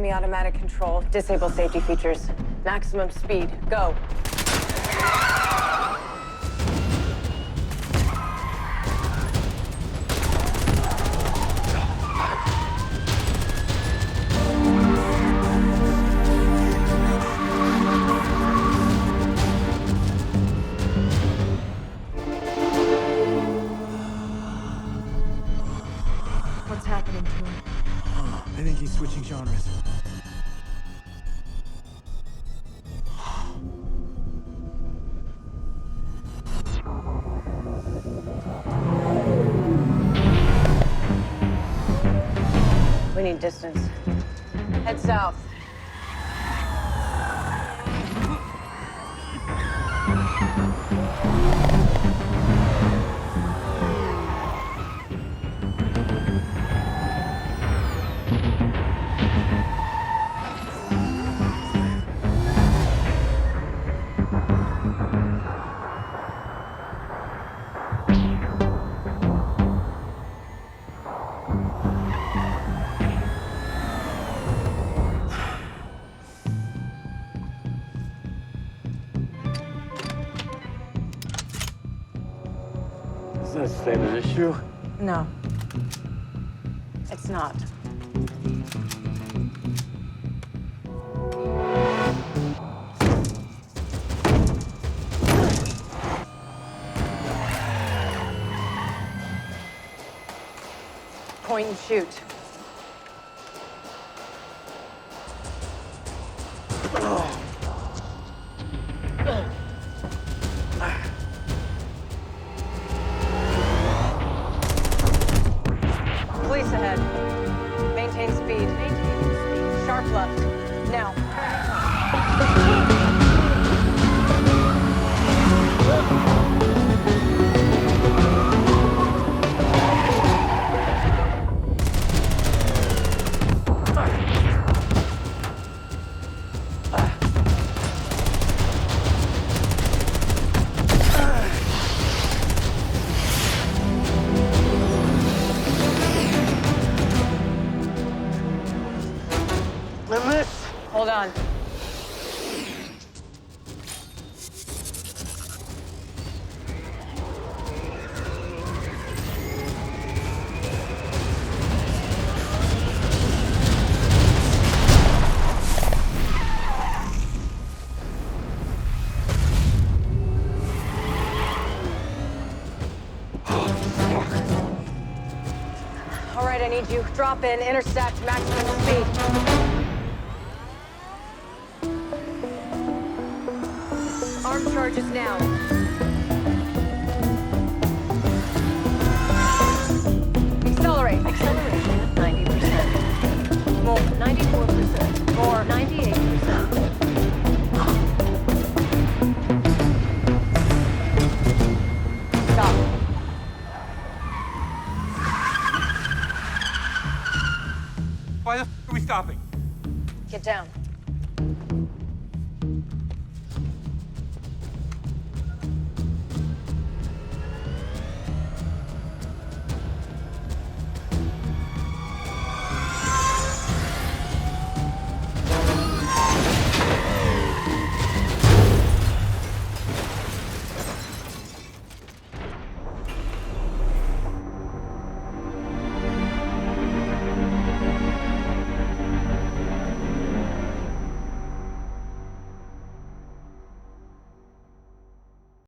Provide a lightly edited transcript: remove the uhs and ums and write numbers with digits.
semi-automatic control. Disable safety features. Maximum speed. Go. What's happening to him? I think he's switching genres. We need distance. Head south. Is that a standard issue? No. It's not. Point and shoot. Police ahead. Maintain speed. Sharp left. Now. Limits? Hold on. All right, I need you. Drop in, intersect, maximum speed. Arm charges now. Accelerate. Acceleration, 90%. More. 94%. More. 98%. Stop. Why the f are we stopping? Get down.